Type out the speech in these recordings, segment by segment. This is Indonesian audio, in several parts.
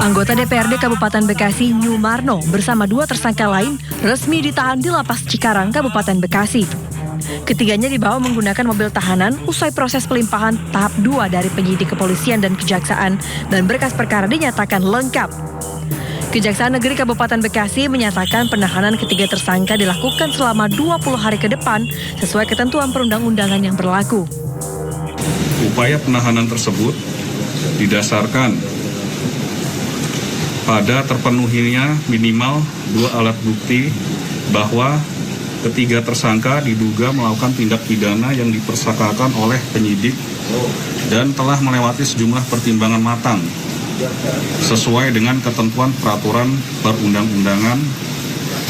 Anggota DPRD Kabupaten Bekasi, Nyumarno, bersama 2 tersangka lain resmi ditahan di Lapas Cikarang, Kabupaten Bekasi. Ketiganya dibawa menggunakan mobil tahanan usai proses pelimpahan tahap 2 dari penyidik kepolisian dan kejaksaan dan berkas perkara dinyatakan lengkap. Kejaksaan Negeri Kabupaten Bekasi menyatakan penahanan ketiga tersangka dilakukan selama 20 hari ke depan sesuai ketentuan perundang-undangan yang berlaku. Upaya penahanan tersebut didasarkan pada terpenuhinya minimal 2 alat bukti bahwa ketiga tersangka diduga melakukan tindak pidana yang dipersangkakan oleh penyidik dan telah melewati sejumlah pertimbangan matang sesuai dengan ketentuan peraturan perundang-undangan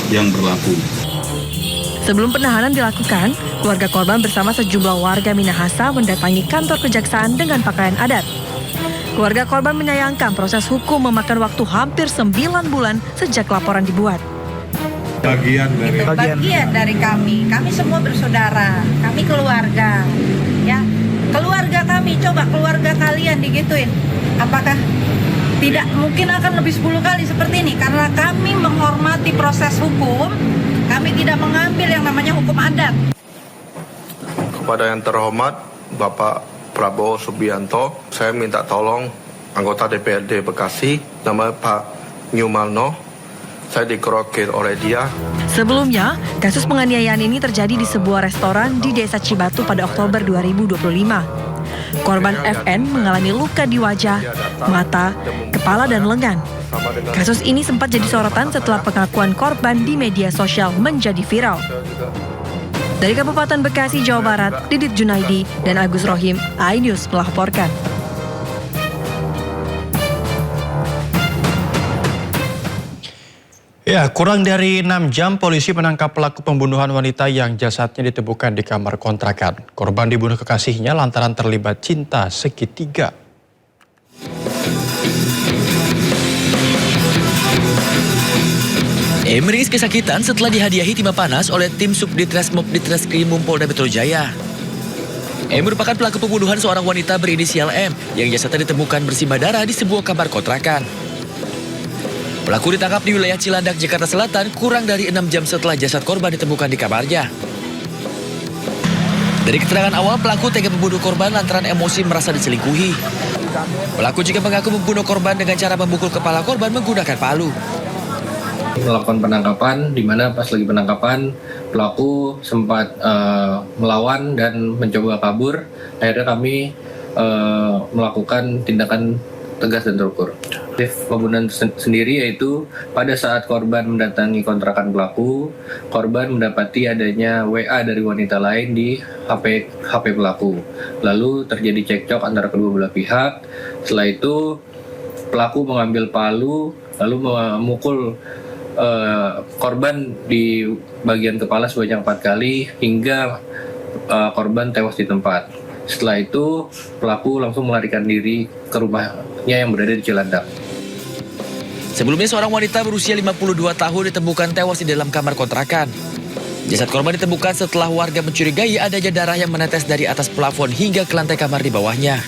yang berlaku. Sebelum penahanan dilakukan, keluarga korban bersama sejumlah warga Minahasa mendatangi kantor kejaksaan dengan pakaian adat. Keluarga korban menyayangkan proses hukum memakan waktu hampir 9 bulan sejak laporan dibuat. Bagian dari kami semua bersaudara, kami keluarga, ya keluarga kami, coba keluarga kalian digituin, apakah tidak mungkin akan lebih 10 kali seperti ini? Karena kami menghormati proses hukum, kami tidak mengambil yang namanya hukum adat. Kepada yang terhormat Bapak Prabowo Subianto, saya minta tolong anggota DPRD Bekasi, nama Pak Nyumarno, saya dikerokin oleh dia. Sebelumnya, kasus penganiayaan ini terjadi di sebuah restoran di Desa Cibatu pada Oktober 2025. Korban FN mengalami luka di wajah, mata, kepala, dan lengan. Kasus ini sempat jadi sorotan setelah pengakuan korban di media sosial menjadi viral. Dari Kabupaten Bekasi, Jawa Barat, Didit Junaidi dan Agus Rohim, iNews melaporkan. Ya, kurang dari 6 jam polisi menangkap pelaku pembunuhan wanita yang jasadnya ditemukan di kamar kontrakan. Korban dibunuh kekasihnya lantaran terlibat cinta segitiga. Meringis kesakitan setelah dihadiahi timah panas oleh tim Subditreskmob Ditreskrimum Polda Metro Jaya. Merupakan pelaku pembunuhan seorang wanita berinisial M yang jasadnya ditemukan bersimbah darah di sebuah kamar kontrakan. Pelaku ditangkap di wilayah Cilandak, Jakarta Selatan kurang dari 6 jam setelah jasad korban ditemukan di kamarnya. Dari keterangan awal, pelaku tega membunuh korban lantaran emosi merasa diselingkuhi. Pelaku juga mengaku membunuh korban dengan cara memukul kepala korban menggunakan palu. Melakukan penangkapan, di mana pas lagi penangkapan pelaku sempat melawan dan mencoba kabur. Akhirnya kami melakukan tindakan tegas dan terukur. Pembunuhan sendiri yaitu pada saat korban mendatangi kontrakan pelaku, korban mendapati adanya WA dari wanita lain di HP pelaku. Lalu terjadi cekcok antara kedua belah pihak. Setelah itu pelaku mengambil palu lalu memukul korban di bagian kepala sebanyak 4 kali hingga korban tewas di tempat. Setelah itu pelaku langsung melarikan diri ke rumahnya yang berada di Cilandak. Sebelumnya seorang wanita berusia 52 tahun ditemukan tewas di dalam kamar kontrakan. Jasad korban ditemukan setelah warga mencurigai adanya darah yang menetes dari atas plafon hingga ke lantai kamar di bawahnya.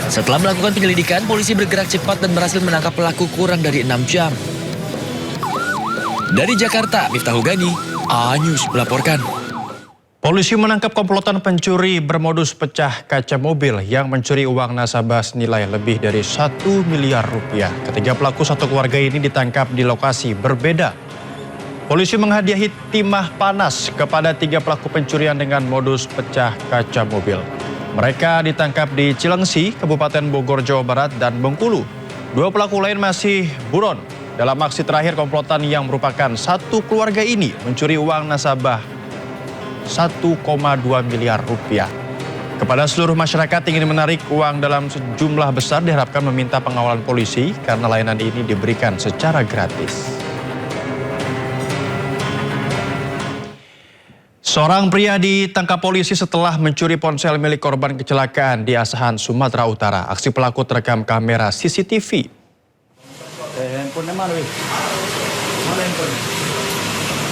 Setelah melakukan penyelidikan, polisi bergerak cepat dan berhasil menangkap pelaku kurang dari 6 jam. Dari Jakarta, Miftahul Gani, iNews melaporkan. Polisi menangkap komplotan pencuri bermodus pecah kaca mobil yang mencuri uang nasabah senilai lebih dari 1 miliar rupiah. Ketiga pelaku satu keluarga ini ditangkap di lokasi berbeda. Polisi menghadiahi timah panas kepada 3 pelaku pencurian dengan modus pecah kaca mobil. Mereka ditangkap di Cilengsi, Kabupaten Bogor, Jawa Barat, dan Bengkulu. 2 pelaku lain masih buron. Dalam aksi terakhir komplotan yang merupakan satu keluarga ini mencuri uang nasabah 1,2 miliar rupiah. Kepada seluruh masyarakat ingin menarik uang dalam sejumlah besar diharapkan meminta pengawalan polisi karena layanan ini diberikan secara gratis. Seorang pria ditangkap polisi setelah mencuri ponsel milik korban kecelakaan di Asahan, Sumatera Utara. Aksi pelaku terekam kamera CCTV.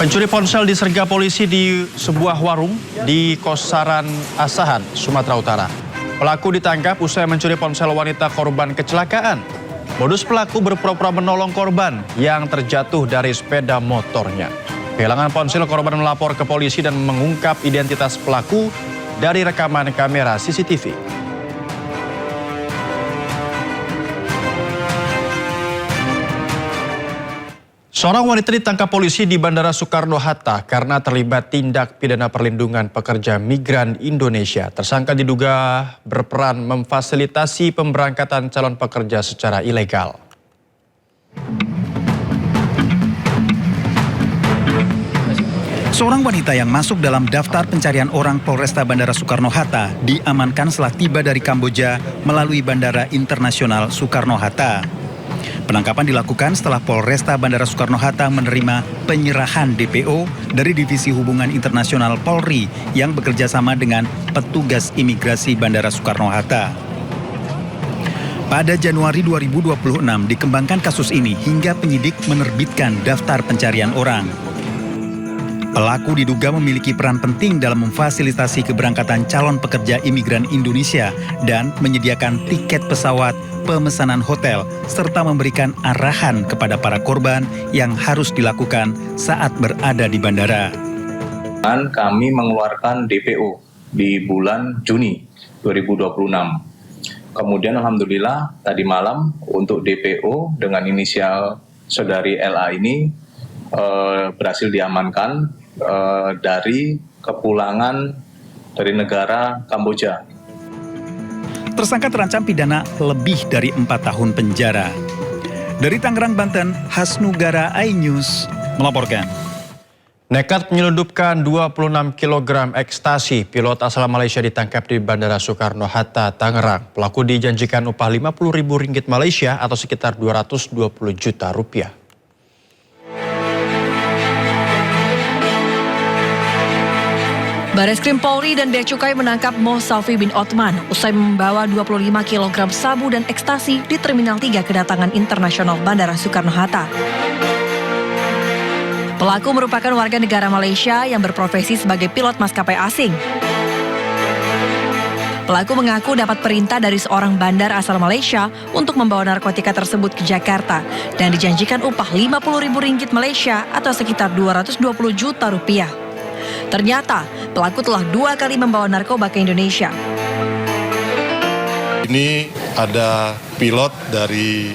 Pencuri ponsel disergap polisi di sebuah warung di Kosaran Asahan, Sumatera Utara. Pelaku ditangkap usai mencuri ponsel wanita korban kecelakaan. Modus pelaku berpura-pura menolong korban yang terjatuh dari sepeda motornya. Kehilangan ponsel, korban melapor ke polisi dan mengungkap identitas pelaku dari rekaman kamera CCTV. Seorang wanita ditangkap polisi di Bandara Soekarno-Hatta karena terlibat tindak pidana perlindungan pekerja migran Indonesia. Tersangka diduga berperan memfasilitasi pemberangkatan calon pekerja secara ilegal. Seorang wanita yang masuk dalam daftar pencarian orang Polresta Bandara Soekarno-Hatta diamankan setelah tiba dari Kamboja melalui Bandara Internasional Soekarno-Hatta. Penangkapan dilakukan setelah Polresta Bandara Soekarno-Hatta menerima penyerahan DPO dari Divisi Hubungan Internasional Polri yang bekerja sama dengan petugas imigrasi Bandara Soekarno-Hatta. Pada Januari 2026 dikembangkan kasus ini hingga penyidik menerbitkan daftar pencarian orang. Pelaku diduga memiliki peran penting dalam memfasilitasi keberangkatan calon pekerja imigran Indonesia dan menyediakan tiket pesawat, pemesanan hotel, serta memberikan arahan kepada para korban yang harus dilakukan saat berada di bandara. Kami mengeluarkan DPO di bulan Juni 2026. Kemudian alhamdulillah tadi malam untuk DPO dengan inisial saudari LA ini berhasil diamankan dari kepulangan dari negara Kamboja. Tersangka terancam pidana lebih dari 4 tahun penjara. Dari Tangerang, Banten, Hasnugara iNews melaporkan. Nekat menyelundupkan 26 kg ekstasi, pilot asal Malaysia ditangkap di Bandara Soekarno-Hatta, Tangerang. Pelaku dijanjikan upah Rp50.000 Malaysia atau sekitar 220 juta rupiah. Bareskrim Polri dan Bea Cukai menangkap Mo Salvi bin Othman usai membawa 25 kg sabu dan ekstasi di Terminal 3 Kedatangan Internasional Bandara Soekarno-Hatta. Pelaku merupakan warga negara Malaysia yang berprofesi sebagai pilot maskapai asing. Pelaku mengaku dapat perintah dari seorang bandar asal Malaysia untuk membawa narkotika tersebut ke Jakarta dan dijanjikan upah Rp50.000 Malaysia atau sekitar 220 juta rupiah. Ternyata pelaku telah 2 kali membawa narkoba ke Indonesia. Ini ada pilot dari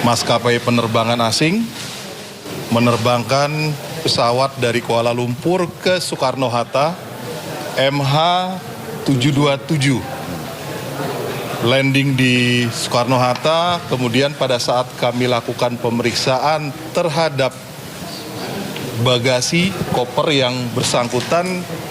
maskapai penerbangan asing menerbangkan pesawat dari Kuala Lumpur ke Soekarno-Hatta MH727. Landing di Soekarno-Hatta, kemudian pada saat kami lakukan pemeriksaan terhadap bagasi koper yang bersangkutan